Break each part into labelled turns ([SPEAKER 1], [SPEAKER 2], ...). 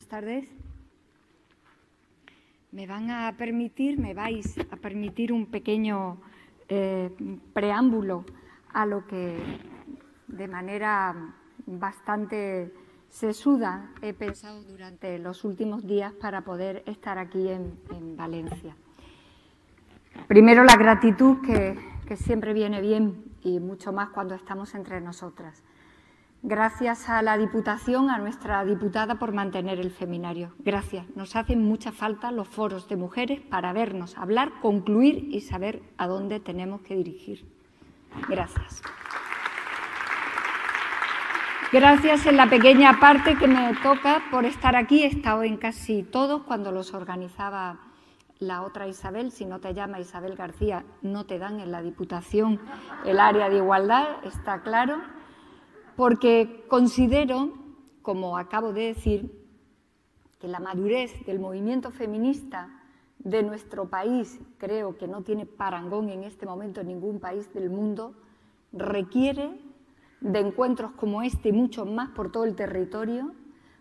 [SPEAKER 1] Buenas tardes. Me vais a permitir un pequeño preámbulo a lo que de manera bastante sesuda he pensado durante los últimos días para poder estar aquí en Valencia. Primero, la gratitud que siempre viene bien y mucho más cuando estamos entre nosotras. Gracias a la Diputación, a nuestra diputada, por mantener el seminario. Gracias. Nos hacen mucha falta los foros de mujeres para vernos, hablar, concluir y saber a dónde tenemos que dirigir. Gracias. Gracias en la pequeña parte que me toca por estar aquí. He estado en casi todos cuando los organizaba la otra Isabel. Si no te llama Isabel García, no te dan en la Diputación el área de igualdad, está claro. Porque considero, como acabo de decir, que la madurez del movimiento feminista de nuestro país, creo que no tiene parangón en este momento en ningún país del mundo, requiere de encuentros como este y muchos más por todo el territorio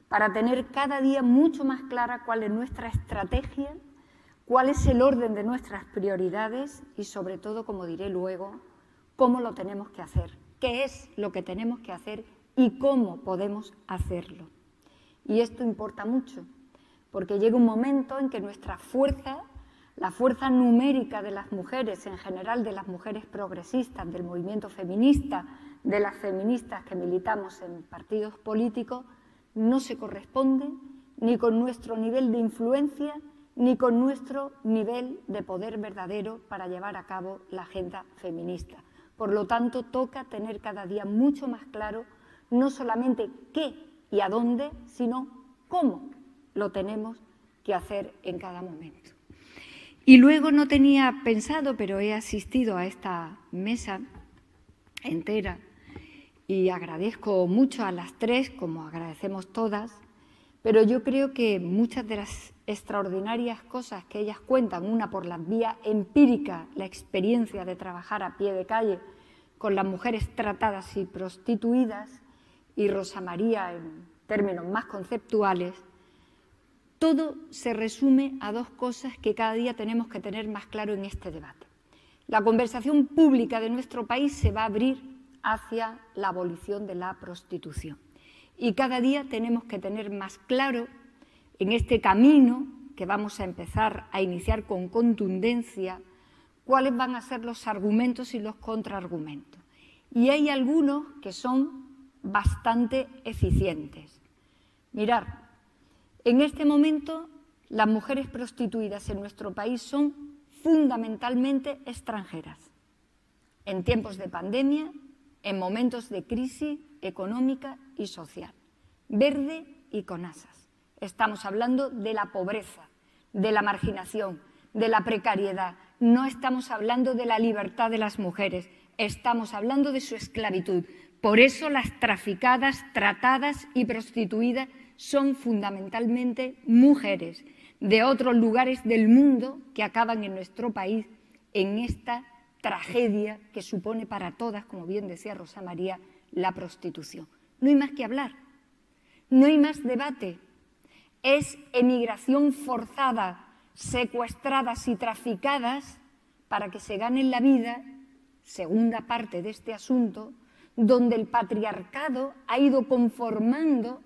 [SPEAKER 1] para tener cada día mucho más clara cuál es nuestra estrategia, cuál es el orden de nuestras prioridades y, sobre todo, como diré luego, cómo lo tenemos que hacer. ¿Qué es lo que tenemos que hacer y cómo podemos hacerlo? Y esto importa mucho, porque llega un momento en que nuestra fuerza, la fuerza numérica de las mujeres, en general de las mujeres progresistas, del movimiento feminista, de las feministas que militamos en partidos políticos, no se corresponde ni con nuestro nivel de influencia ni con nuestro nivel de poder verdadero para llevar a cabo la agenda feminista. Por lo tanto, toca tener cada día mucho más claro no solamente qué y a dónde, sino cómo lo tenemos que hacer en cada momento. Y luego no tenía pensado, pero he asistido a esta mesa entera y agradezco mucho a las tres, como agradecemos todas, pero yo creo que muchas de las extraordinarias cosas que ellas cuentan, una por la vía empírica, la experiencia de trabajar a pie de calle con las mujeres tratadas y prostituidas, y Rosa María en términos más conceptuales, todo se resume a dos cosas que cada día tenemos que tener más claro en este debate. La conversación pública de nuestro país se va a abrir hacia la abolición de la prostitución. Y cada día tenemos que tener más claro en este camino que vamos a empezar a iniciar con contundencia cuáles van a ser los argumentos y los contraargumentos. Y hay algunos que son bastante eficientes. Mirad, en este momento las mujeres prostituidas en nuestro país son fundamentalmente extranjeras. En tiempos de pandemia, en momentos de crisis económica y social, verde y con asas. Estamos hablando de la pobreza, de la marginación, de la precariedad. No estamos hablando de la libertad de las mujeres, estamos hablando de su esclavitud. Por eso las traficadas, tratadas y prostituidas son fundamentalmente mujeres de otros lugares del mundo que acaban en nuestro país en esta tragedia que supone para todas, como bien decía Rosa María, la prostitución. No hay más que hablar, no hay más debate. Es emigración forzada, secuestradas y traficadas para que se ganen la vida, segunda parte de este asunto, donde el patriarcado ha ido conformando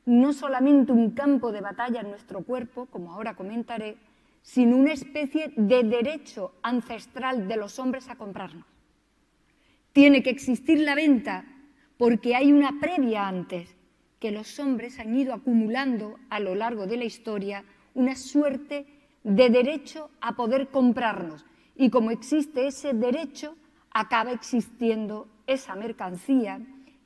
[SPEAKER 1] no solamente un campo de batalla en nuestro cuerpo, como ahora comentaré, sino una especie de derecho ancestral de los hombres a comprarnos. Tiene que existir la venta porque hay una previa antes, que los hombres han ido acumulando a lo largo de la historia una suerte de derecho a poder comprarnos. Y como existe ese derecho, acaba existiendo esa mercancía,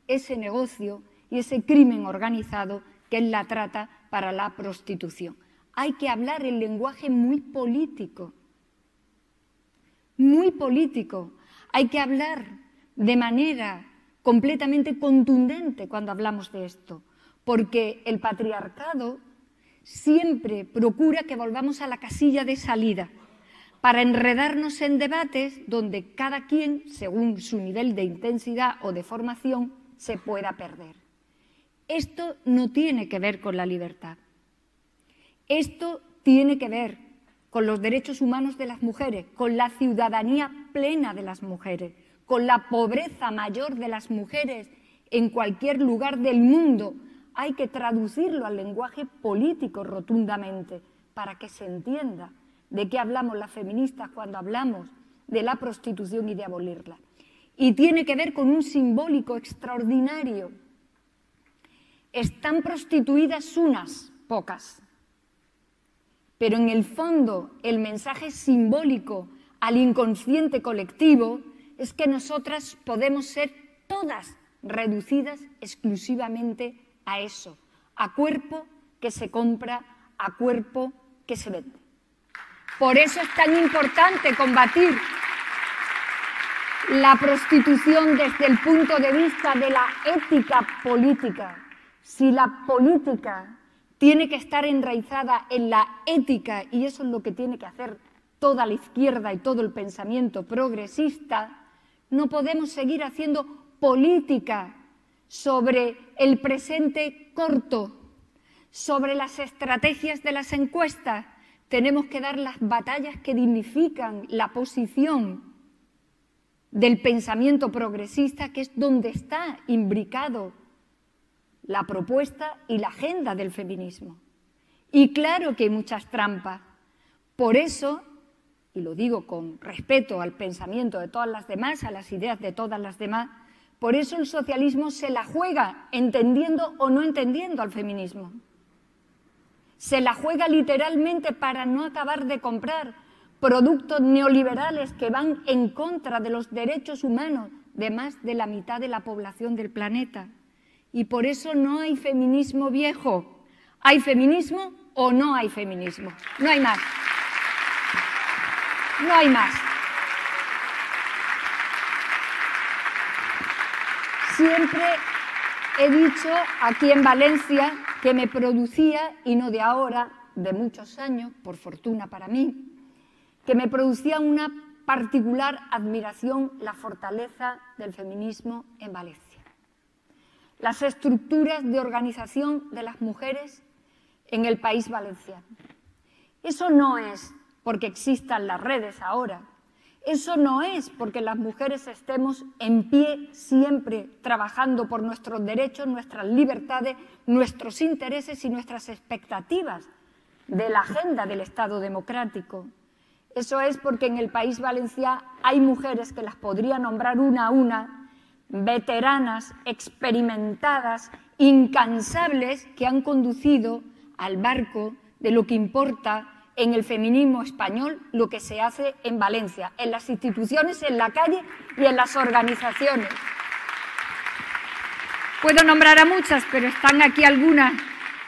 [SPEAKER 1] ese negocio y ese crimen organizado que es la trata para la prostitución. Hay que hablar el lenguaje muy político. Muy político. Hay que hablar de manera completamente contundente cuando hablamos de esto, porque el patriarcado siempre procura que volvamos a la casilla de salida para enredarnos en debates donde cada quien, según su nivel de intensidad o de formación, se pueda perder. Esto no tiene que ver con la libertad. Esto tiene que ver con los derechos humanos de las mujeres, con la ciudadanía plena de las mujeres, con la pobreza mayor de las mujeres en cualquier lugar del mundo. Hay que traducirlo al lenguaje político rotundamente para que se entienda de qué hablamos las feministas cuando hablamos de la prostitución y de abolirla. Y tiene que ver con un simbólico extraordinario. Están prostituidas unas pocas, pero en el fondo el mensaje simbólico al inconsciente colectivo es que nosotras podemos ser todas reducidas exclusivamente a eso, a cuerpo que se compra, a cuerpo que se vende. Por eso es tan importante combatir la prostitución desde el punto de vista de la ética política. Si la política tiene que estar enraizada en la ética, y eso es lo que tiene que hacer toda la izquierda y todo el pensamiento progresista, no podemos seguir haciendo política sobre el presente corto, sobre las estrategias de las encuestas. Tenemos que dar las batallas que dignifican la posición del pensamiento progresista, que es donde está imbricado la propuesta y la agenda del feminismo. Y claro que hay muchas trampas. Por eso, y lo digo con respeto al pensamiento de todas las demás, a las ideas de todas las demás, por eso el socialismo se la juega entendiendo o no entendiendo al feminismo. Se la juega literalmente para no acabar de comprar productos neoliberales que van en contra de los derechos humanos de más de la mitad de la población del planeta. Y por eso no hay feminismo viejo. ¿Hay feminismo o no hay feminismo? No hay más. No hay más. Siempre he dicho aquí en Valencia que me producía, y no de ahora, de muchos años, por fortuna para mí, que me producía una particular admiración la fortaleza del feminismo en Valencia. Las estructuras de organización de las mujeres en el país valenciano. Eso no es porque existan las redes ahora. Eso no es porque las mujeres estemos en pie siempre trabajando por nuestros derechos, nuestras libertades, nuestros intereses y nuestras expectativas de la agenda del Estado democrático. Eso es porque en el País Valencià hay mujeres que las podría nombrar una a una, veteranas, experimentadas, incansables, que han conducido al barco de lo que importa en el feminismo español, lo que se hace en Valencia, en las instituciones, en la calle y en las organizaciones. Puedo nombrar a muchas, pero están aquí algunas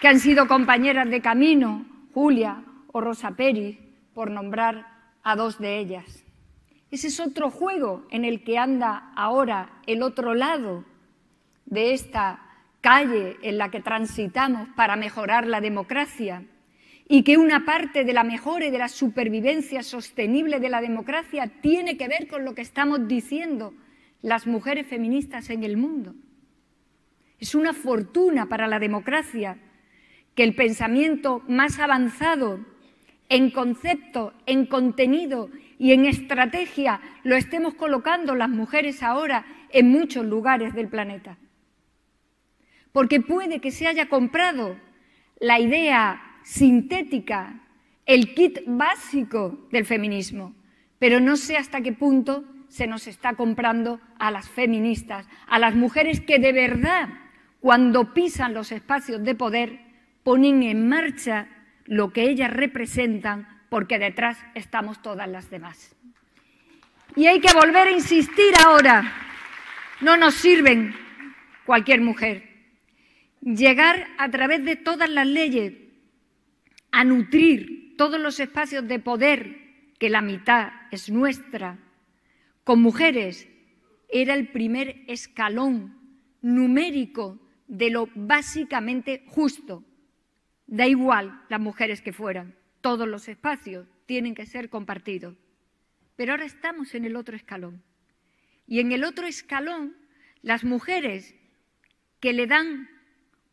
[SPEAKER 1] que han sido compañeras de camino, Julia o Rosa Peris, por nombrar a dos de ellas. Ese es otro juego en el que anda ahora el otro lado de esta calle en la que transitamos para mejorar la democracia, y que una parte de la mejora y de la supervivencia sostenible de la democracia tiene que ver con lo que estamos diciendo las mujeres feministas en el mundo. Es una fortuna para la democracia que el pensamiento más avanzado en concepto, en contenido y en estrategia lo estemos colocando las mujeres ahora en muchos lugares del planeta. Porque puede que se haya comprado la idea sintética, el kit básico del feminismo, pero no sé hasta qué punto se nos está comprando a las feministas, a las mujeres que de verdad, cuando pisan los espacios de poder, ponen en marcha lo que ellas representan, porque detrás estamos todas las demás. Y hay que volver a insistir ahora, no nos sirven cualquier mujer. Llegar a través de todas las leyes a nutrir todos los espacios de poder, que la mitad es nuestra, con mujeres, era el primer escalón numérico de lo básicamente justo. Da igual las mujeres que fueran, todos los espacios tienen que ser compartidos. Pero ahora estamos en el otro escalón. Y en el otro escalón, las mujeres que le dan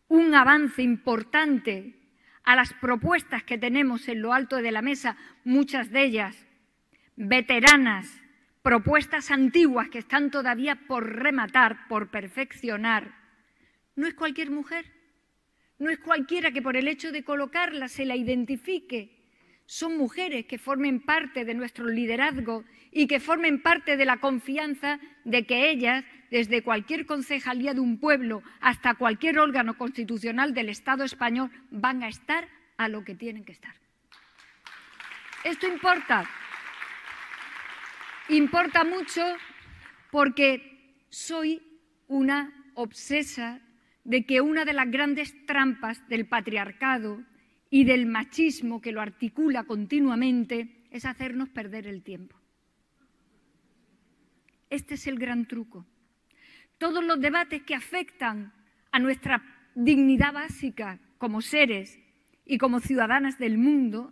[SPEAKER 1] un avance importante a las propuestas que tenemos en lo alto de la mesa, muchas de ellas veteranas, propuestas antiguas que están todavía por rematar, por perfeccionar, no es cualquier mujer, no es cualquiera que por el hecho de colocarla se la identifique. Son mujeres que formen parte de nuestro liderazgo y que formen parte de la confianza de que ellas, desde cualquier concejalía de un pueblo hasta cualquier órgano constitucional del Estado español, van a estar a lo que tienen que estar. Esto importa. Importa mucho porque soy una obsesa de que una de las grandes trampas del patriarcado y del machismo que lo articula continuamente es hacernos perder el tiempo. Este es el gran truco. Todos los debates que afectan a nuestra dignidad básica como seres y como ciudadanas del mundo,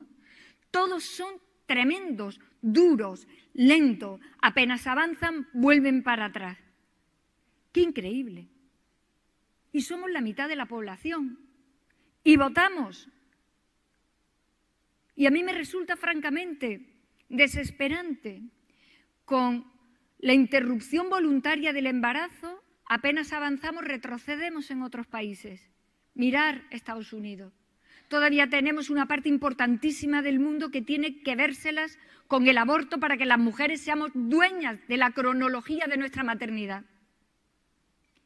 [SPEAKER 1] todos son tremendos, duros, lentos, apenas avanzan, vuelven para atrás. ¡Qué increíble! Y somos la mitad de la población y votamos. Y a mí me resulta francamente desesperante. Con la interrupción voluntaria del embarazo, apenas avanzamos, retrocedemos en otros países. Mirar Estados Unidos. Todavía tenemos una parte importantísima del mundo que tiene que vérselas con el aborto para que las mujeres seamos dueñas de la cronología de nuestra maternidad.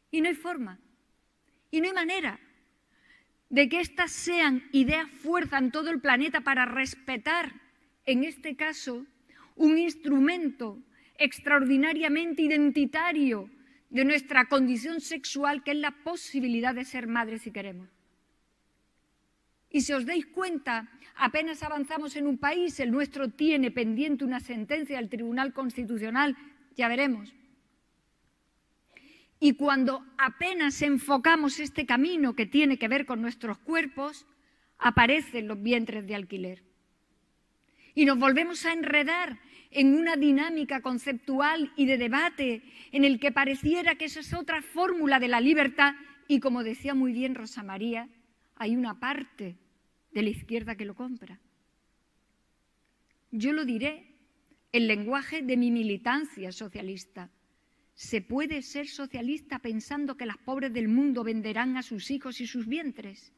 [SPEAKER 1] Y no hay forma, y no hay manera de que estas sean ideas fuerza en todo el planeta para respetar, en este caso, un instrumento extraordinariamente identitario de nuestra condición sexual, que es la posibilidad de ser madres si queremos. Y si os dais cuenta, apenas avanzamos en un país, el nuestro tiene pendiente una sentencia del Tribunal Constitucional, ya veremos. Y cuando apenas enfocamos este camino que tiene que ver con nuestros cuerpos, aparecen los vientres de alquiler. Y nos volvemos a enredar en una dinámica conceptual y de debate en el que pareciera que esa es otra fórmula de la libertad y, como decía muy bien Rosa María, hay una parte de la izquierda que lo compra. Yo lo diré en lenguaje de mi militancia socialista. ¿Se puede ser socialista pensando que las pobres del mundo venderán a sus hijos y sus vientres?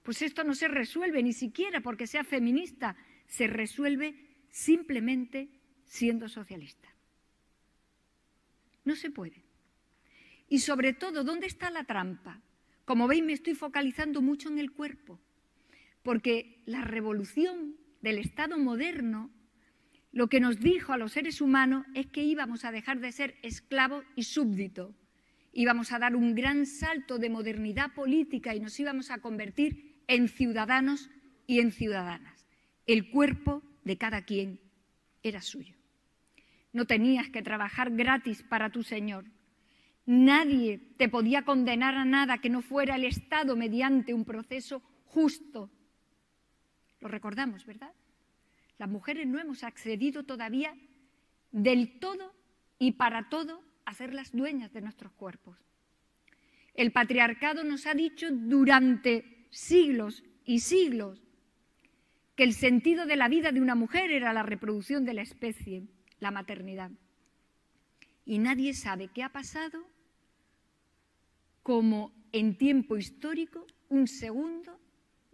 [SPEAKER 1] Pues esto no se resuelve ni siquiera porque sea feminista, se resuelve simplemente siendo socialista. No se puede. Y sobre todo, ¿dónde está la trampa? Como veis, me estoy focalizando mucho en el cuerpo, porque la revolución del Estado moderno lo que nos dijo a los seres humanos es que íbamos a dejar de ser esclavos y súbditos, íbamos a dar un gran salto de modernidad política y nos íbamos a convertir en ciudadanos y en ciudadanas. El cuerpo de cada quien era suyo. No tenías que trabajar gratis para tu Señor. Nadie te podía condenar a nada que no fuera el Estado mediante un proceso justo. Lo recordamos, ¿verdad? Las mujeres no hemos accedido todavía del todo y para todo a ser las dueñas de nuestros cuerpos. El patriarcado nos ha dicho durante siglos y siglos que el sentido de la vida de una mujer era la reproducción de la especie, la maternidad. Y nadie sabe qué ha pasado, como en tiempo histórico, un segundo,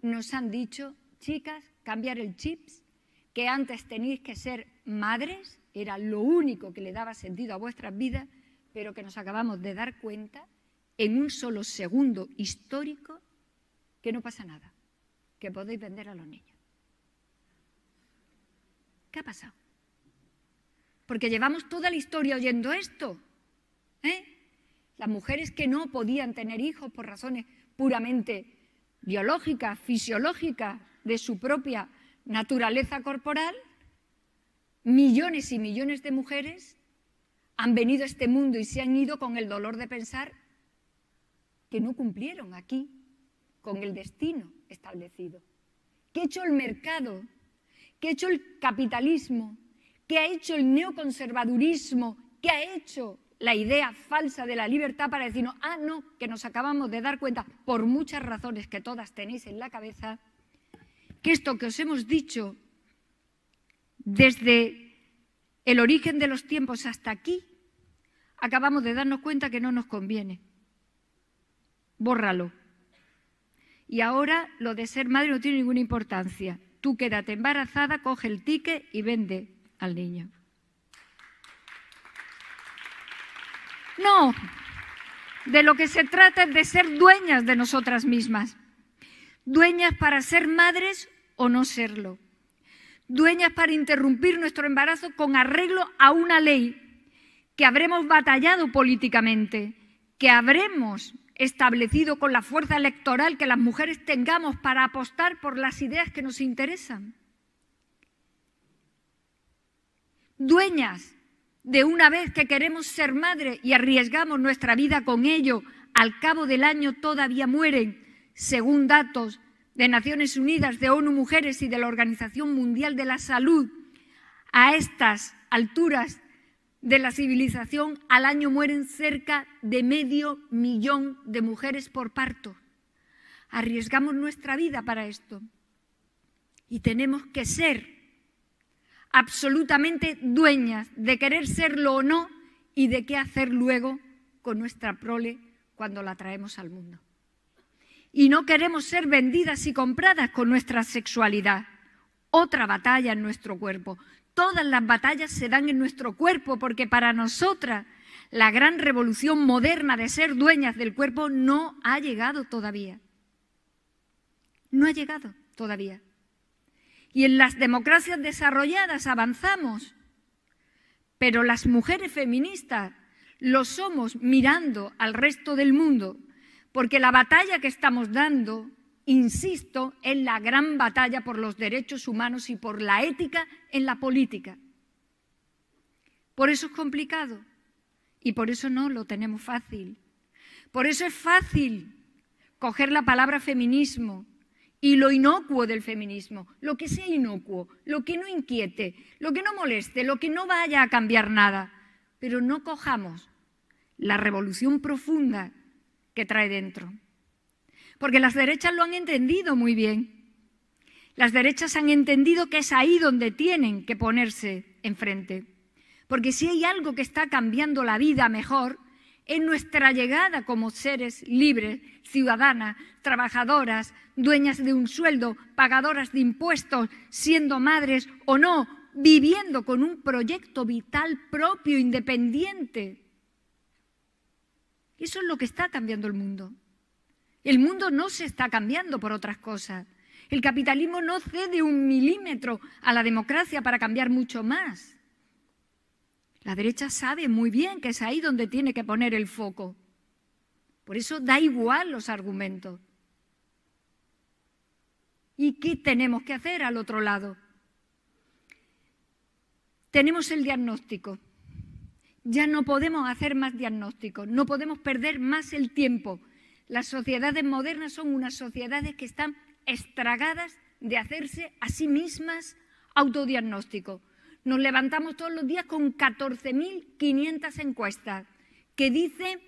[SPEAKER 1] nos han dicho, chicas, cambiar el chip, que antes teníais que ser madres, era lo único que le daba sentido a vuestras vidas, pero que nos acabamos de dar cuenta en un solo segundo histórico que no pasa nada, que podéis vender a los niños. ¿Qué ha pasado? Porque llevamos toda la historia oyendo esto, Las mujeres que no podían tener hijos por razones puramente biológicas, fisiológicas, de su propia naturaleza corporal, millones y millones de mujeres han venido a este mundo y se han ido con el dolor de pensar que no cumplieron aquí con el destino establecido. ¿Qué ha hecho el mercado? ¿Qué ha hecho el capitalismo? ¿Qué ha hecho el neoconservadurismo? ¿Qué ha hecho la idea falsa de la libertad para decirnos, ah, no, que nos acabamos de dar cuenta, por muchas razones que todas tenéis en la cabeza, que esto que os hemos dicho desde el origen de los tiempos hasta aquí, acabamos de darnos cuenta que no nos conviene. Bórralo. Y ahora lo de ser madre no tiene ninguna importancia. Tú quédate embarazada, coge el ticket y vende al niño. No, de lo que se trata es de ser dueñas de nosotras mismas. Dueñas para ser madres o no serlo. Dueñas para interrumpir nuestro embarazo con arreglo a una ley que habremos batallado políticamente, que habremos establecido con la fuerza electoral que las mujeres tengamos para apostar por las ideas que nos interesan. Dueñas de una vez que queremos ser madre y arriesgamos nuestra vida con ello, al cabo del año todavía mueren, según datos de Naciones Unidas, de ONU Mujeres y de la Organización Mundial de la Salud, a estas alturas de la civilización, al año mueren cerca de 500.000 de mujeres por parto. Arriesgamos nuestra vida para esto y tenemos que ser absolutamente dueñas de querer serlo o no y de qué hacer luego con nuestra prole cuando la traemos al mundo. Y no queremos ser vendidas y compradas con nuestra sexualidad. Otra batalla en nuestro cuerpo. Todas las batallas se dan en nuestro cuerpo porque para nosotras la gran revolución moderna de ser dueñas del cuerpo no ha llegado todavía. No ha llegado todavía. Y en las democracias desarrolladas avanzamos, pero las mujeres feministas lo somos mirando al resto del mundo, porque la batalla que estamos dando, insisto, es la gran batalla por los derechos humanos y por la ética en la política. Por eso es complicado y por eso no lo tenemos fácil. Por eso es fácil coger la palabra feminismo y lo inocuo del feminismo, lo que sea inocuo, lo que no inquiete, lo que no moleste, lo que no vaya a cambiar nada. Pero no cojamos la revolución profunda que trae dentro. Porque las derechas lo han entendido muy bien. Las derechas han entendido que es ahí donde tienen que ponerse enfrente. Porque si hay algo que está cambiando la vida mejor, es nuestra llegada como seres libres, ciudadanas, trabajadoras, dueñas de un sueldo, pagadoras de impuestos, siendo madres o no, viviendo con un proyecto vital propio, independiente. Eso es lo que está cambiando el mundo. El mundo no se está cambiando por otras cosas. El capitalismo no cede 1 milímetro a la democracia para cambiar mucho más. La derecha sabe muy bien que es ahí donde tiene que poner el foco. Por eso da igual los argumentos. ¿Y qué tenemos que hacer al otro lado? Tenemos el diagnóstico. Ya no podemos hacer más diagnósticos, no podemos perder más el tiempo. Las sociedades modernas son unas sociedades que están estragadas de hacerse a sí mismas autodiagnósticos. Nos levantamos todos los días con 14.500 encuestas que dicen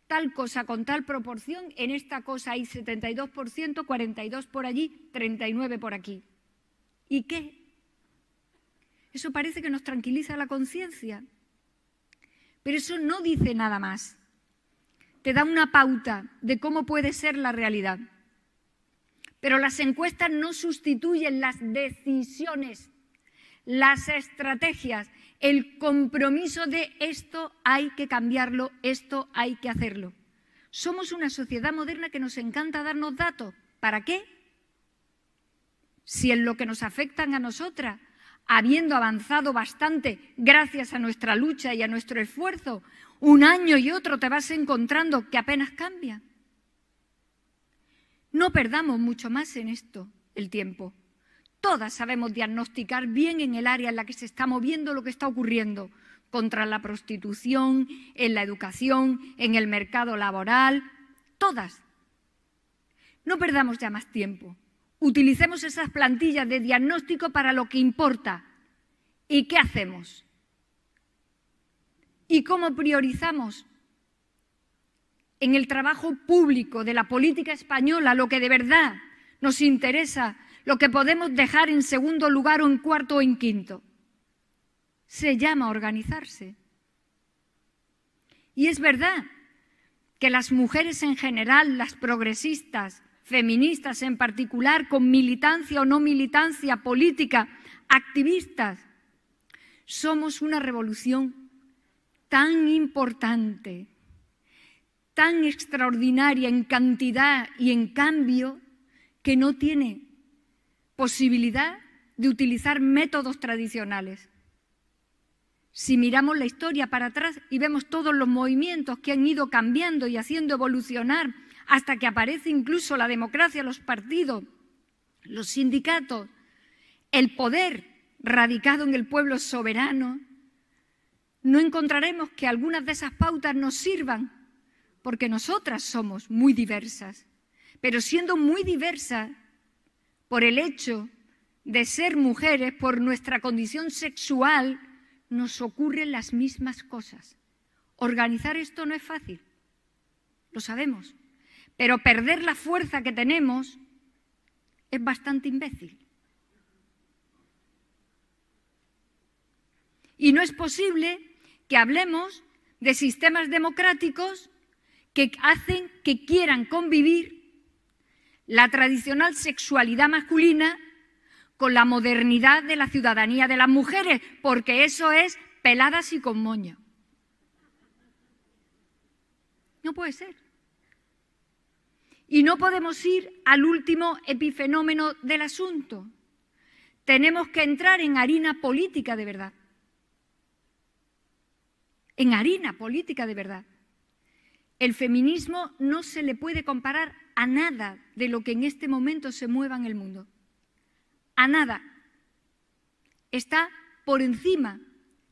[SPEAKER 1] tal cosa con tal proporción, en esta cosa hay 72%, 42% por allí, 39% por aquí. ¿Y qué? Eso parece que nos tranquiliza la conciencia, pero eso no dice nada más. Te da una pauta de cómo puede ser la realidad. Pero las encuestas no sustituyen las decisiones, las estrategias, el compromiso de esto hay que cambiarlo, esto hay que hacerlo. Somos una sociedad moderna que nos encanta darnos datos. ¿Para qué? Si en lo que nos afectan a nosotras, habiendo avanzado bastante gracias a nuestra lucha y a nuestro esfuerzo, un año y otro te vas encontrando que apenas cambia. No perdamos mucho más en esto el tiempo. Todas sabemos diagnosticar bien en el área en la que se está moviendo lo que está ocurriendo contra la prostitución, en la educación, en el mercado laboral, todas. No perdamos ya más tiempo. Utilicemos esas plantillas de diagnóstico para lo que importa. ¿Y qué hacemos? y cómo priorizamos en el trabajo público de la política española lo que de verdad nos interesa, lo que podemos dejar en segundo lugar o en cuarto o en quinto. Se llama organizarse. Y es verdad que las mujeres en general, las progresistas, feministas en particular, con militancia o no militancia política, activistas, somos una revolución tan importante, tan extraordinaria en cantidad y en cambio, que no tiene posibilidad de utilizar métodos tradicionales. Si miramos la historia para atrás y vemos todos los movimientos que han ido cambiando y haciendo evolucionar hasta que aparece incluso la democracia, los partidos, los sindicatos, el poder radicado en el pueblo soberano, no encontraremos que algunas de esas pautas nos sirvan, porque nosotras somos muy diversas, pero siendo muy diversas por el hecho de ser mujeres, por nuestra condición sexual, nos ocurren las mismas cosas. Organizar esto no es fácil, lo sabemos, pero perder la fuerza que tenemos es bastante imbécil. Y no es posible que hablemos de sistemas democráticos que hacen que quieran convivir la tradicional sexualidad masculina con la modernidad de la ciudadanía de las mujeres, porque eso es peladas y con moño. No puede ser. Y no podemos ir al último epifenómeno del asunto. Tenemos que entrar en harina política de verdad. En harina política de verdad. El feminismo no se le puede comparar a nada de lo que en este momento se mueva en el mundo. A nada. Está por encima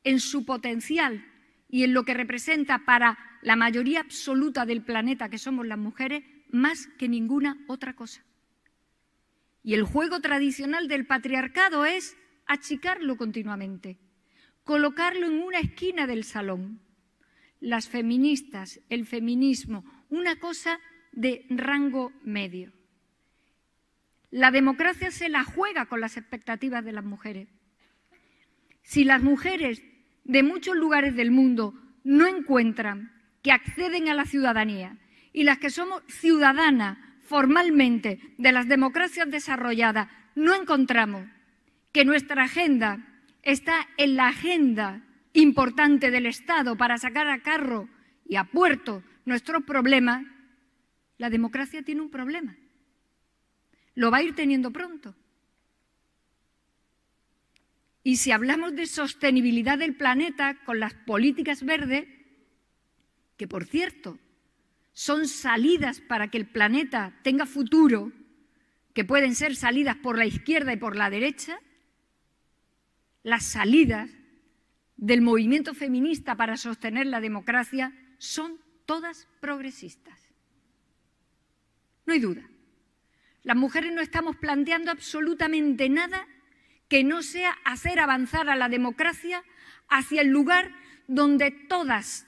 [SPEAKER 1] en su potencial y en lo que representa para la mayoría absoluta del planeta, que somos las mujeres, más que ninguna otra cosa. Y el juego tradicional del patriarcado es achicarlo continuamente, colocarlo en una esquina del salón. Las feministas, el feminismo, una cosa de rango medio. La democracia se la juega con las expectativas de las mujeres. Si las mujeres de muchos lugares del mundo no encuentran que acceden a la ciudadanía y las que somos ciudadanas formalmente de las democracias desarrolladas no encontramos que nuestra agenda está en la agenda importante del Estado para sacar a carro y a puerto nuestros problemas, la democracia tiene un problema. Lo va a ir teniendo pronto. Y si hablamos de sostenibilidad del planeta con las políticas verdes, que por cierto son salidas para que el planeta tenga futuro, que pueden ser salidas por la izquierda y por la derecha, las salidas del movimiento feminista para sostener la democracia son todas progresistas. No hay duda. Las mujeres no estamos planteando absolutamente nada que no sea hacer avanzar a la democracia hacia el lugar donde todas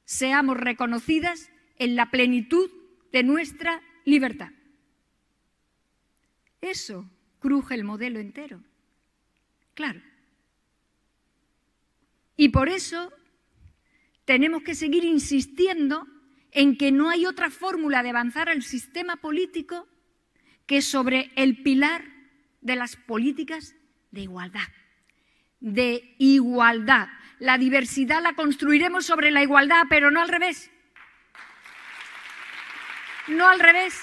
[SPEAKER 1] seamos reconocidas en la plenitud de nuestra libertad. Eso cruje el modelo entero. Claro. Y por eso tenemos que seguir insistiendo en que no hay otra fórmula de avanzar al sistema político que sobre el pilar de las políticas de igualdad. De igualdad. La diversidad la construiremos sobre la igualdad, pero no al revés. No al revés.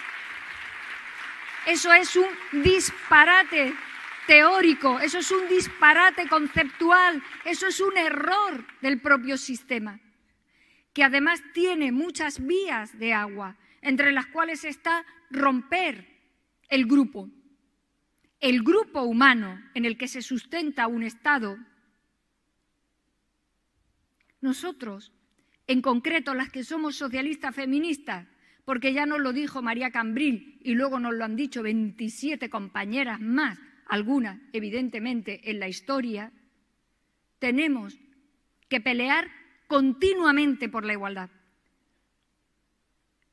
[SPEAKER 1] Eso es un disparate teórico, eso es un disparate conceptual, eso es un error del propio sistema, que además tiene muchas vías de agua, entre las cuales está romper el grupo humano en el que se sustenta un Estado. Nosotros, en concreto las que somos socialistas feministas, porque ya nos lo dijo María Cambril y luego nos lo han dicho 27 compañeras más, algunas evidentemente en la historia, tenemos que pelear continuamente por la igualdad.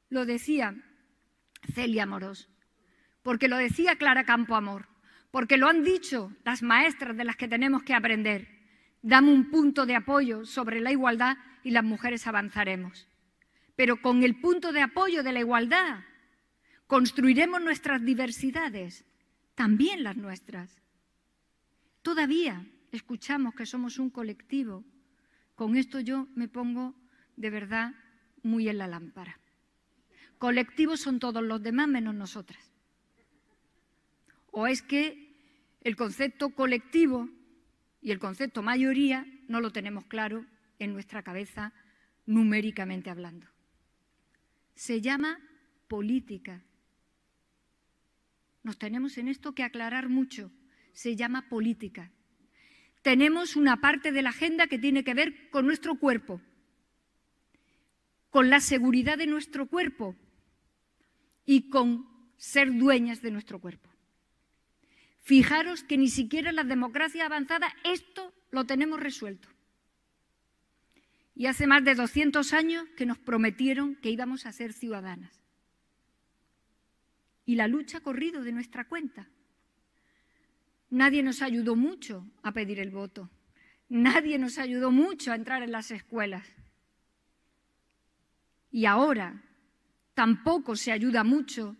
[SPEAKER 1] Lo decía Celia Amorós, porque lo decía Clara Campoamor, porque lo han dicho las maestras de las que tenemos que aprender. Dame un punto de apoyo sobre la igualdad y las mujeres avanzaremos. Pero con el punto de apoyo de la igualdad construiremos nuestras diversidades, también las nuestras. Todavía escuchamos que somos un colectivo. Con esto yo me pongo de verdad muy en la lámpara. Colectivos son todos los demás menos nosotras. ¿O es que el concepto colectivo y el concepto mayoría no lo tenemos claro en nuestra cabeza numéricamente hablando? Se llama política. Nos tenemos en esto que aclarar mucho. Se llama política. Tenemos una parte de la agenda que tiene que ver con nuestro cuerpo, con la seguridad de nuestro cuerpo y con ser dueñas de nuestro cuerpo. Fijaros que ni siquiera en las democracias avanzadas esto lo tenemos resuelto. Y hace más de 200 años que nos prometieron que íbamos a ser ciudadanas. Y la lucha ha corrido de nuestra cuenta. Nadie nos ayudó mucho a pedir el voto. Nadie nos ayudó mucho a entrar en las escuelas. Y ahora tampoco se ayuda mucho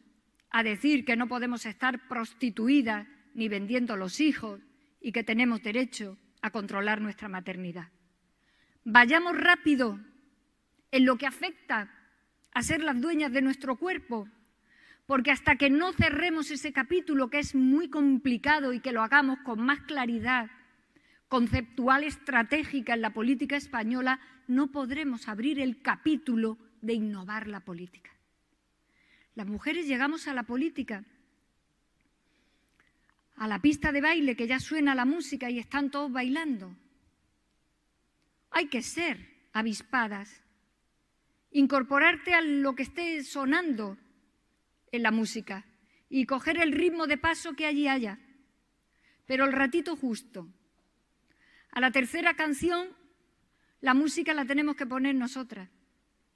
[SPEAKER 1] a decir que no podemos estar prostituidas ni vendiendo los hijos y que tenemos derecho a controlar nuestra maternidad. Vayamos rápido en lo que afecta a ser las dueñas de nuestro cuerpo, porque hasta que no cerremos ese capítulo, que es muy complicado, y que lo hagamos con más claridad conceptual, estratégica en la política española, no podremos abrir el capítulo de innovar la política. Las mujeres llegamos a la política, a la pista de baile, que ya suena la música y están todos bailando. Hay que ser avispadas, incorporarte a lo que esté sonando en la música y coger el ritmo de paso que allí haya, pero el ratito justo. A la tercera canción, la música la tenemos que poner nosotras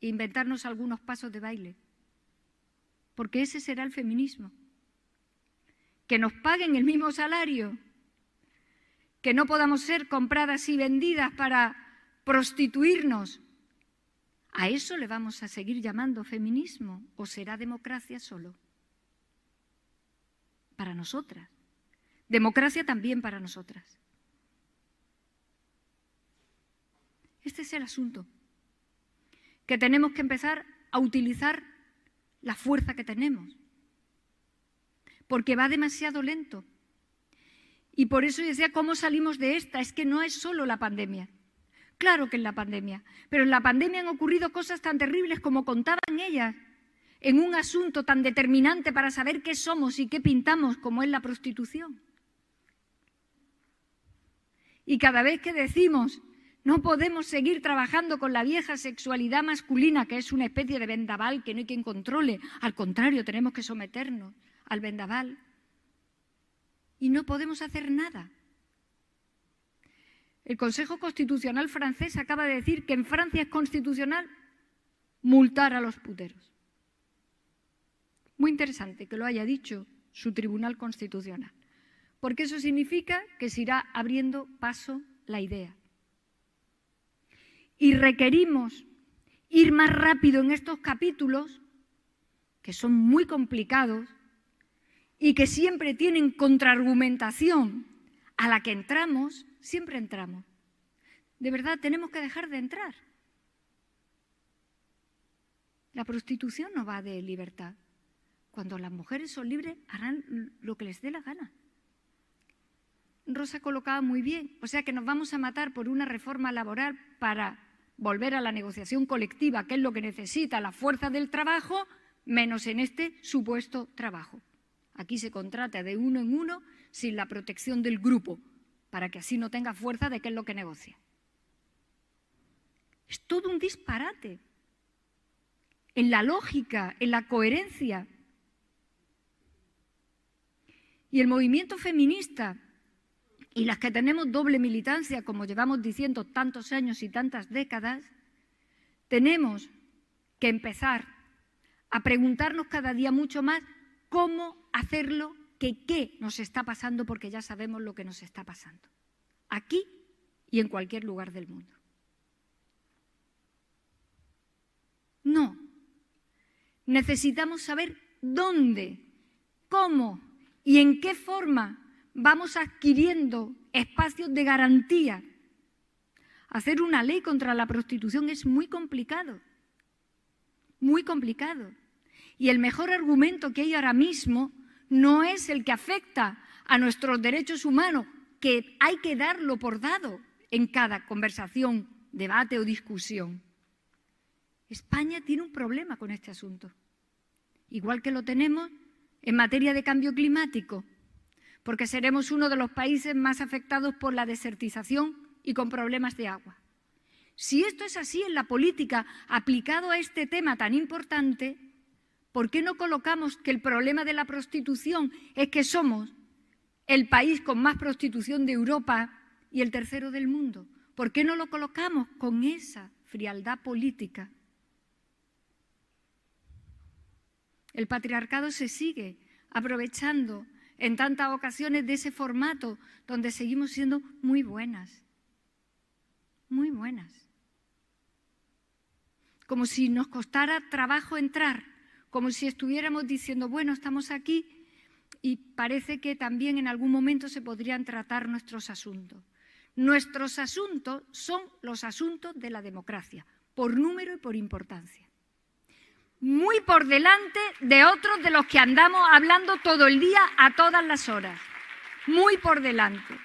[SPEAKER 1] e inventarnos algunos pasos de baile, porque ese será el feminismo. Que nos paguen el mismo salario, que no podamos ser compradas y vendidas para prostituirnos. ¿A eso le vamos a seguir llamando feminismo o será democracia solo? Para nosotras. Democracia también para nosotras. Este es el asunto. Que tenemos que empezar a utilizar la fuerza que tenemos. Porque va demasiado lento. Y por eso decía, ¿cómo salimos de esta? Es que no es solo la pandemia. Claro que es la pandemia, pero en la pandemia han ocurrido cosas tan terribles como contaban ellas, en un asunto tan determinante para saber qué somos y qué pintamos, como es la prostitución. Y cada vez que decimos, no podemos seguir trabajando con la vieja sexualidad masculina, que es una especie de vendaval que no hay quien controle, al contrario, tenemos que someternos al vendaval, y no podemos hacer nada. El Consejo Constitucional francés acaba de decir que en Francia es constitucional multar a los puteros. Muy interesante que lo haya dicho su Tribunal Constitucional, porque eso significa que se irá abriendo paso la idea. Y requerimos ir más rápido en estos capítulos, que son muy complicados y que siempre tienen contraargumentación a la que entramos. Siempre entramos. De verdad, tenemos que dejar de entrar. La prostitución no va de libertad. Cuando las mujeres son libres, harán lo que les dé la gana. Rosa colocaba muy bien. O sea que nos vamos a matar por una reforma laboral para volver a la negociación colectiva, que es lo que necesita la fuerza del trabajo, menos en este supuesto trabajo. Aquí se contrata de uno en uno sin la protección del grupo, para que así no tenga fuerza de qué es lo que negocia. Es todo un disparate en la lógica, en la coherencia. Y el movimiento feminista y las que tenemos doble militancia, como llevamos diciendo tantos años y tantas décadas, tenemos que empezar a preguntarnos cada día mucho más cómo hacerlo, que qué nos está pasando, porque ya sabemos lo que nos está pasando, aquí y en cualquier lugar del mundo. No, necesitamos saber dónde, cómo y en qué forma vamos adquiriendo espacios de garantía. Hacer una ley contra la prostitución es muy complicado, muy complicado. Y el mejor argumento que hay ahora mismo no es el que afecta a nuestros derechos humanos, que hay que darlo por dado en cada conversación, debate o discusión. España tiene un problema con este asunto, igual que lo tenemos en materia de cambio climático, porque seremos uno de los países más afectados por la desertización y con problemas de agua. Si esto es así en la política aplicado a este tema tan importante, ¿por qué no colocamos que el problema de la prostitución es que somos el país con más prostitución de Europa y el tercero del mundo? ¿Por qué no lo colocamos con esa frialdad política? El patriarcado se sigue aprovechando en tantas ocasiones de ese formato donde seguimos siendo muy buenas, muy buenas. Como si nos costara trabajo entrar, como si estuviéramos diciendo, bueno, estamos aquí y parece que también en algún momento se podrían tratar nuestros asuntos. Nuestros asuntos son los asuntos de la democracia, por número y por importancia. Muy por delante de otros de los que andamos hablando todo el día a todas las horas. Muy por delante.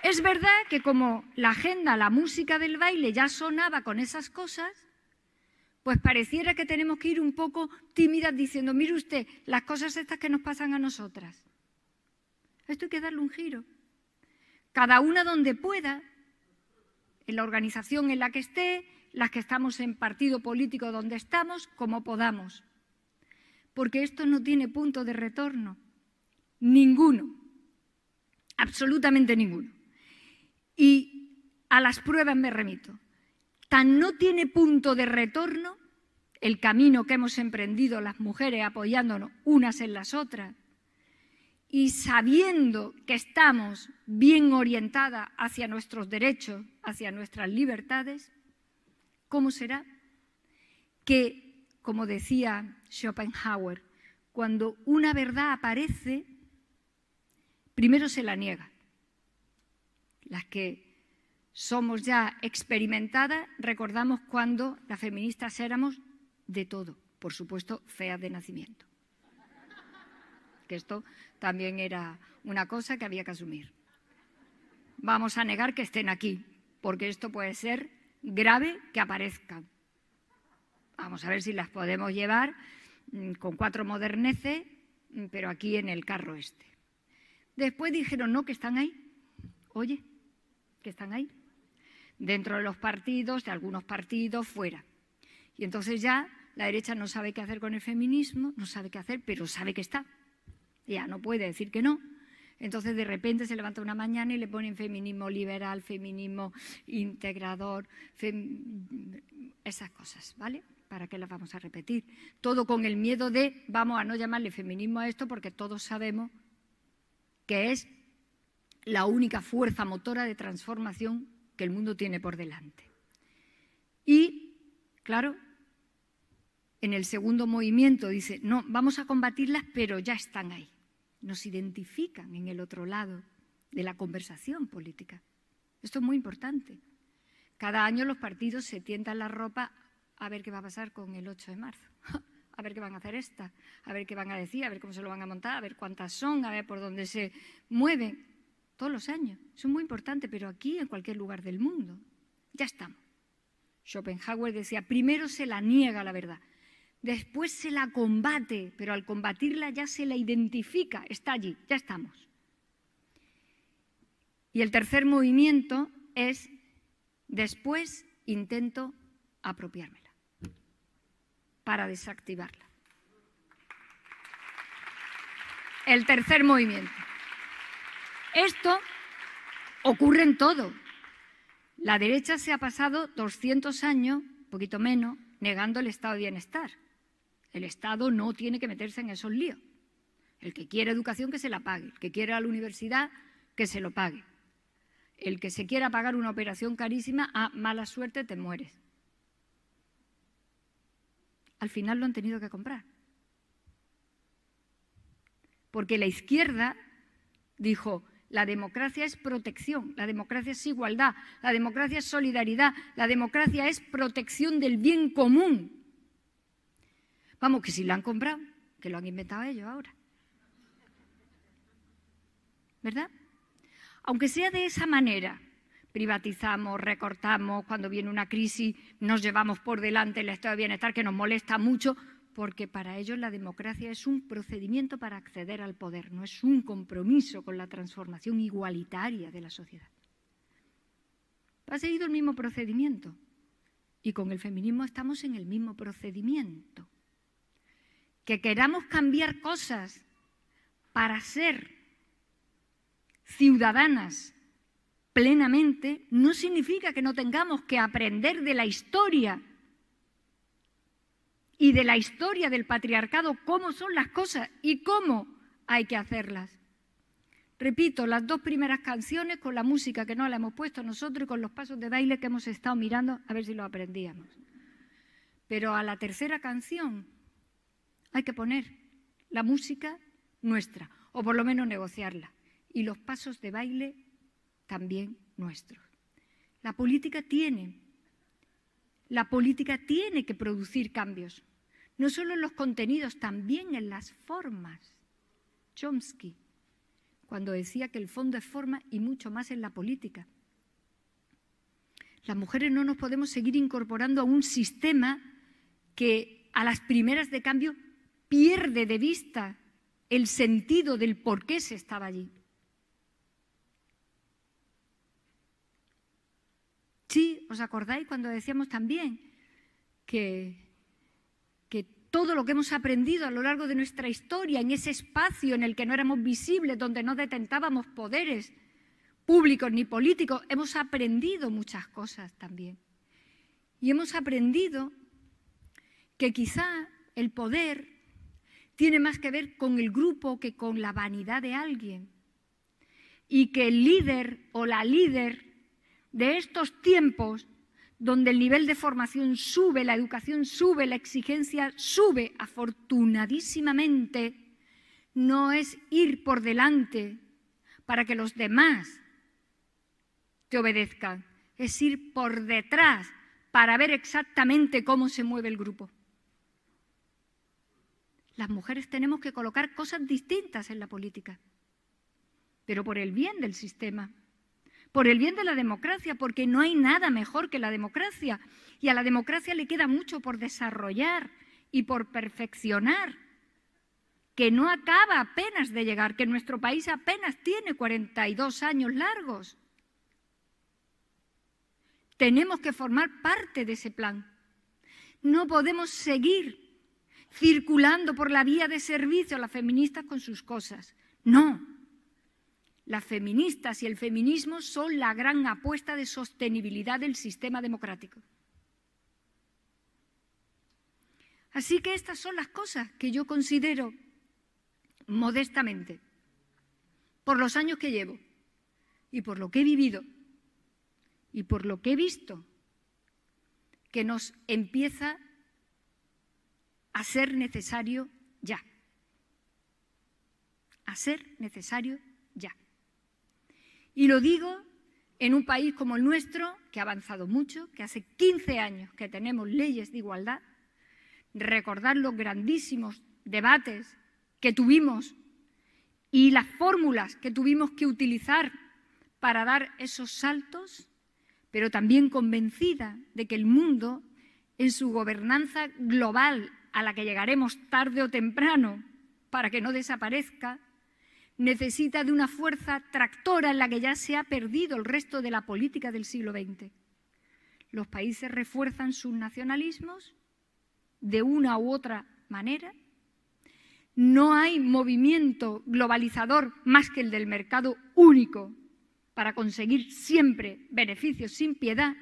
[SPEAKER 1] Es verdad que como la agenda, la música del baile ya sonaba con esas cosas, pues pareciera que tenemos que ir un poco tímidas diciendo, mire usted, las cosas estas que nos pasan a nosotras. Esto hay que darle un giro. Cada una donde pueda, en la organización en la que esté, las que estamos en partido político donde estamos, como podamos. Porque esto no tiene punto de retorno. Ninguno. Absolutamente ninguno. Y a las pruebas me remito. Tan no tiene punto de retorno el camino que hemos emprendido las mujeres apoyándonos unas en las otras y sabiendo que estamos bien orientadas hacia nuestros derechos, hacia nuestras libertades. ¿Cómo será? Que, como decía Schopenhauer, cuando una verdad aparece, primero se la niega. Las que somos ya experimentadas, recordamos cuando las feministas éramos de todo, por supuesto, feas de nacimiento. Que esto también era una cosa que había que asumir. Vamos a negar que estén aquí, porque esto puede ser grave que aparezcan. Vamos a ver si las podemos llevar con 4 moderneces, pero aquí en el carro este. Después dijeron, no, que están ahí. Oye, que están ahí. Dentro de los partidos, de algunos partidos, fuera. Y entonces ya la derecha no sabe qué hacer con el feminismo, no sabe qué hacer, pero sabe que está. Ya no puede decir que no. Entonces, de repente se levanta una mañana y le ponen feminismo liberal, feminismo integrador, esas cosas, ¿vale? ¿Para qué las vamos a repetir? Todo con el miedo de, vamos a no llamarle feminismo a esto porque todos sabemos que es la única fuerza motora de transformación que el mundo tiene por delante. Y, claro, en el segundo movimiento dice, no, vamos a combatirlas, pero ya están ahí. Nos identifican en el otro lado de la conversación política. Esto es muy importante. Cada año los partidos se tientan la ropa a ver qué va a pasar con el 8 de marzo, a ver qué van a hacer a ver qué van a decir, a ver cómo se lo van a montar, a ver cuántas son, a ver por dónde se mueven. Todos los años. Eso es muy importante, pero aquí, en cualquier lugar del mundo, ya estamos. Schopenhauer decía, primero se la niega la verdad. Después se la combate, pero al combatirla ya se la identifica, está allí, ya estamos. Y el tercer movimiento es, después intento apropiármela, para desactivarla. El tercer movimiento. Esto ocurre en todo. La derecha se ha pasado 200 años, un poquito menos, negando el estado de bienestar. El Estado no tiene que meterse en esos líos. El que quiere educación, que se la pague. El que quiere ir a la universidad, que se lo pague. El que se quiera pagar una operación carísima, mala suerte, te mueres. Al final lo han tenido que comprar. Porque la izquierda dijo, la democracia es protección, la democracia es igualdad, la democracia es solidaridad, la democracia es protección del bien común. Vamos, que si la han comprado, que lo han inventado ellos ahora. ¿Verdad? Aunque sea de esa manera, privatizamos, recortamos, cuando viene una crisis nos llevamos por delante el estado de bienestar que nos molesta mucho, porque para ellos la democracia es un procedimiento para acceder al poder, no es un compromiso con la transformación igualitaria de la sociedad. Ha seguido el mismo procedimiento y con el feminismo estamos en el mismo procedimiento. Que queramos cambiar cosas para ser ciudadanas plenamente no significa que no tengamos que aprender de la historia y de la historia del patriarcado, cómo son las cosas y cómo hay que hacerlas. Repito, las dos primeras canciones con la música que no la hemos puesto nosotros y con los pasos de baile que hemos estado mirando a ver si lo aprendíamos. Pero a la tercera canción hay que poner la música nuestra, o por lo menos negociarla, y los pasos de baile también nuestros. La política tiene que producir cambios, no solo en los contenidos, también en las formas. Chomsky, cuando decía que el fondo es forma y mucho más en la política. Las mujeres no nos podemos seguir incorporando a un sistema que a las primeras de cambio pierde de vista el sentido del por qué se estaba allí. Sí, ¿os acordáis cuando decíamos también que todo lo que hemos aprendido a lo largo de nuestra historia, en ese espacio en el que no éramos visibles, donde no detentábamos poderes públicos ni políticos, hemos aprendido muchas cosas también. Y hemos aprendido que quizá el poder tiene más que ver con el grupo que con la vanidad de alguien. Y que el líder o la líder de estos tiempos, donde el nivel de formación sube, la educación sube, la exigencia sube, afortunadísimamente, no es ir por delante para que los demás te obedezcan, es ir por detrás para ver exactamente cómo se mueve el grupo. Las mujeres tenemos que colocar cosas distintas en la política, pero por el bien del sistema, por el bien de la democracia, porque no hay nada mejor que la democracia y a la democracia le queda mucho por desarrollar y por perfeccionar, que no acaba apenas de llegar, que nuestro país apenas tiene 42 años largos. Tenemos que formar parte de ese plan. No podemos seguir circulando por la vía de servicio a las feministas con sus cosas. No. Las feministas y el feminismo son la gran apuesta de sostenibilidad del sistema democrático. Así que estas son las cosas que yo considero modestamente, por los años que llevo y por lo que he vivido y por lo que he visto, que nos empieza a ser necesario ya. A ser necesario ya. Y lo digo en un país como el nuestro, que ha avanzado mucho, que hace 15 años que tenemos leyes de igualdad, recordar los grandísimos debates que tuvimos y las fórmulas que tuvimos que utilizar para dar esos saltos, pero también convencida de que el mundo, en su gobernanza global, a la que llegaremos tarde o temprano para que no desaparezca, necesita de una fuerza tractora en la que ya se ha perdido el resto de la política del siglo XX. Los países refuerzan sus nacionalismos de una u otra manera, No hay movimiento globalizador más que el del mercado único para conseguir siempre beneficios sin piedad.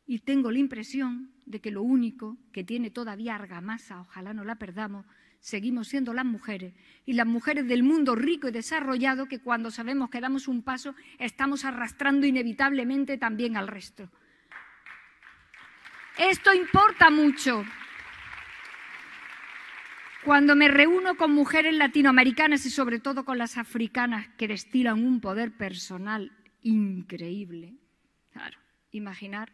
[SPEAKER 1] Y tengo la impresión de que lo único que tiene todavía argamasa, ojalá no la perdamos, seguimos siendo las mujeres, y las mujeres del mundo rico y desarrollado, que cuando sabemos que damos un paso estamos arrastrando inevitablemente también al resto. Esto importa mucho. Cuando me reúno con mujeres latinoamericanas y sobre todo con las africanas, que destilan un poder personal increíble, claro, imaginar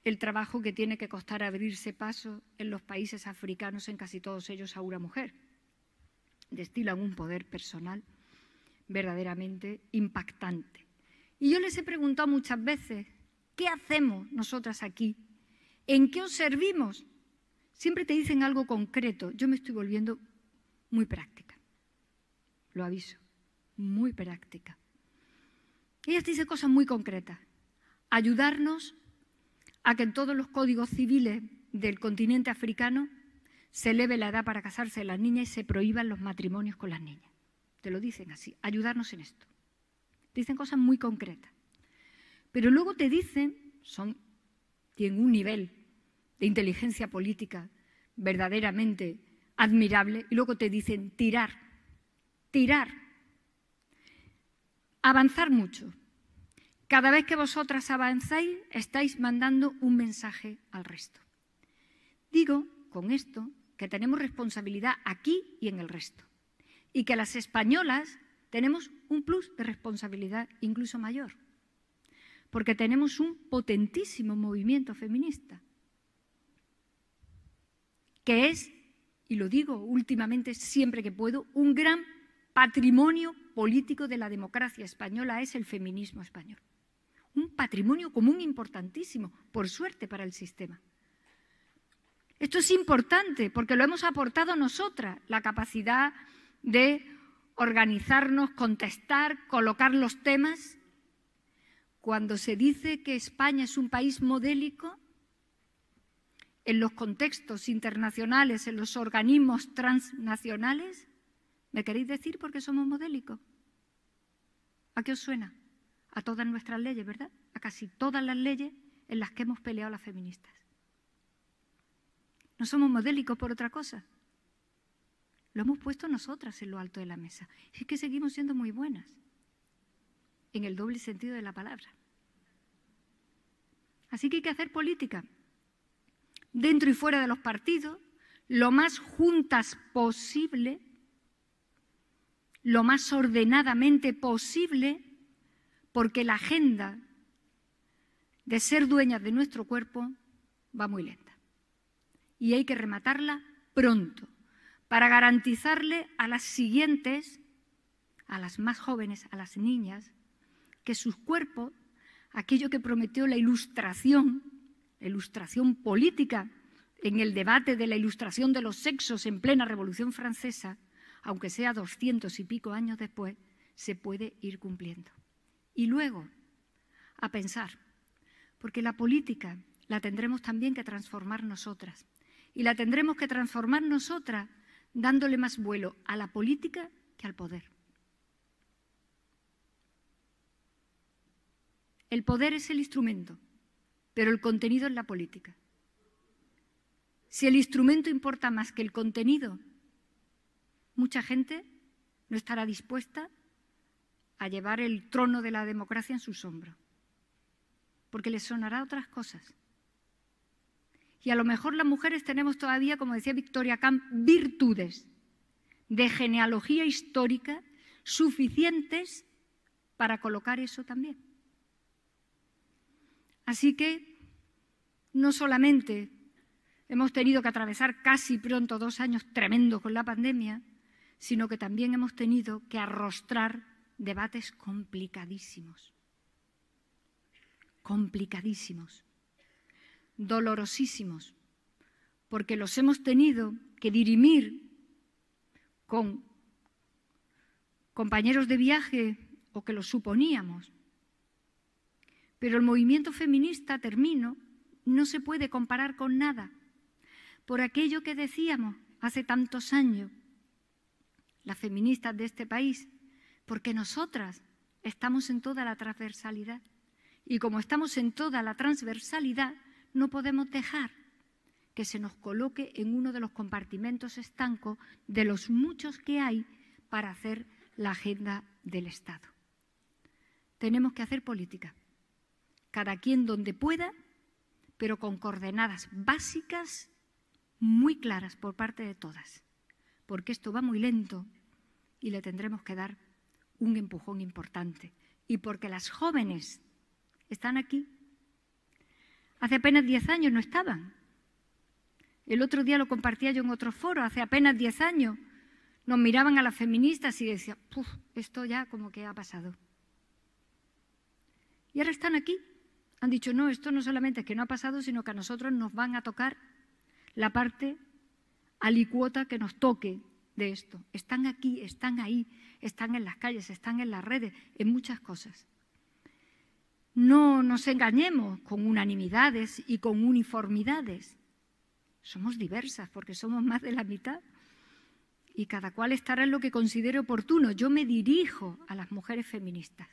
[SPEAKER 1] el trabajo que tiene que costar abrirse paso en los países africanos, en casi todos ellos a una mujer. Destilan un poder personal verdaderamente impactante. Y yo les he preguntado muchas veces, ¿qué hacemos nosotras aquí? ¿En qué os servimos? Siempre te dicen algo concreto. Yo me estoy volviendo muy práctica. Lo aviso, muy práctica. Ellas te dicen cosas muy concretas. Ayudarnos a que en todos los códigos civiles del continente africano se eleve la edad para casarse de las niñas y se prohíban los matrimonios con las niñas. Te lo dicen así, ayudarnos en esto. Te dicen cosas muy concretas. Pero luego te dicen, tienen un nivel de inteligencia política verdaderamente admirable, y luego te dicen tirar, avanzar mucho. Cada vez que vosotras avanzáis, estáis mandando un mensaje al resto. Digo con esto que tenemos responsabilidad aquí y en el resto, y que las españolas tenemos un plus de responsabilidad incluso mayor, porque tenemos un potentísimo movimiento feminista, que es, y lo digo últimamente siempre que puedo, un gran patrimonio político de la democracia española, es el feminismo español. Un patrimonio común importantísimo, por suerte para el sistema. Esto es importante porque lo hemos aportado nosotras, la capacidad de organizarnos, contestar, colocar los temas. Cuando se dice que España es un país modélico, en los contextos internacionales, en los organismos transnacionales, ¿me queréis decir por qué somos modélicos? ¿A qué os suena? A todas nuestras leyes, ¿verdad? A casi todas las leyes en las que hemos peleado las feministas. No somos modélicos por otra cosa. Lo hemos puesto nosotras en lo alto de la mesa. Y es que seguimos siendo muy buenas, en el doble sentido de la palabra. Así que hay que hacer política, dentro y fuera de los partidos, lo más juntas posible, lo más ordenadamente posible, porque la agenda de ser dueñas de nuestro cuerpo va muy lenta. Y hay que rematarla pronto, para garantizarle a las siguientes, a las más jóvenes, a las niñas, que sus cuerpos, aquello que prometió la ilustración política en el debate de la ilustración de los sexos en plena Revolución Francesa, aunque sea 200 y pico años después, se puede ir cumpliendo. Y luego, a pensar, porque la política la tendremos también que transformar nosotras. Y la tendremos que transformar nosotras dándole más vuelo a la política que al poder. El poder es el instrumento, pero el contenido es la política. Si el instrumento importa más que el contenido, mucha gente no estará dispuesta a llevar el trono de la democracia en sus hombros, porque les sonará otras cosas. Y a lo mejor las mujeres tenemos todavía, como decía Victoria Camp, virtudes de genealogía histórica suficientes para colocar eso también. Así que no solamente hemos tenido que atravesar casi pronto 2 años tremendos con la pandemia, sino que también hemos tenido que arrostrar debates complicadísimos, dolorosísimos, porque los hemos tenido que dirimir con compañeros de viaje o que lo suponíamos. Pero el movimiento feminista, termino, no se puede comparar con nada. Por aquello que decíamos hace tantos años, las feministas de este país, porque nosotras estamos en toda la transversalidad. Y como estamos en toda la transversalidad, no podemos dejar que se nos coloque en uno de los compartimentos estancos de los muchos que hay para hacer la agenda del Estado. Tenemos que hacer política, cada quien donde pueda, pero con coordenadas básicas muy claras por parte de todas, porque esto va muy lento y le tendremos que dar un empujón importante. Y porque las jóvenes están aquí. Hace apenas 10 años no estaban. El otro día lo compartía yo en otro foro, hace apenas 10 años nos miraban a las feministas y decían, ¡puf! Esto ya como que ha pasado. Y ahora están aquí. Han dicho, no, esto no solamente es que no ha pasado, sino que a nosotros nos van a tocar la parte alicuota que nos toque de esto. Están aquí, están ahí, están en las calles, están en las redes, en muchas cosas. No nos engañemos con unanimidades y con uniformidades. Somos diversas porque somos más de la mitad y cada cual estará en lo que considere oportuno. Yo me dirijo a las mujeres feministas,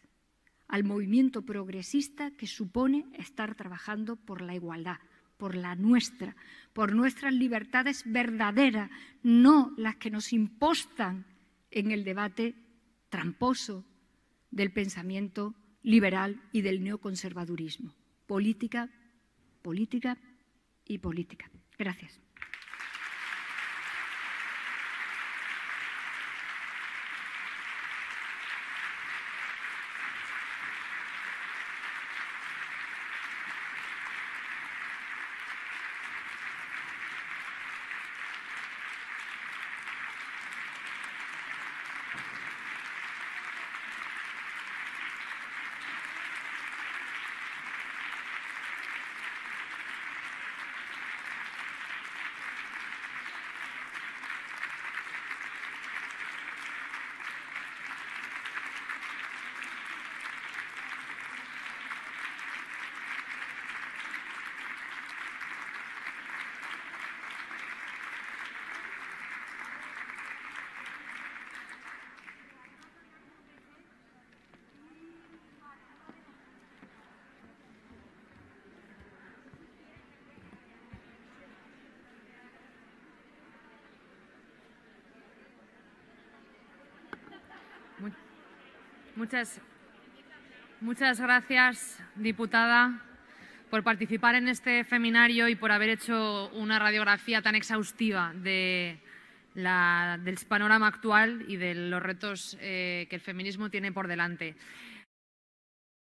[SPEAKER 1] al movimiento progresista que supone estar trabajando por la igualdad, por la nuestra, por nuestras libertades verdaderas, no las que nos impostan en el debate tramposo del pensamiento liberal y del neoconservadurismo. Política, política y política. Gracias.
[SPEAKER 2] Muchas gracias, diputada, por participar en este feminario y por haber hecho una radiografía tan exhaustiva del panorama actual y de los retos que el feminismo tiene por delante.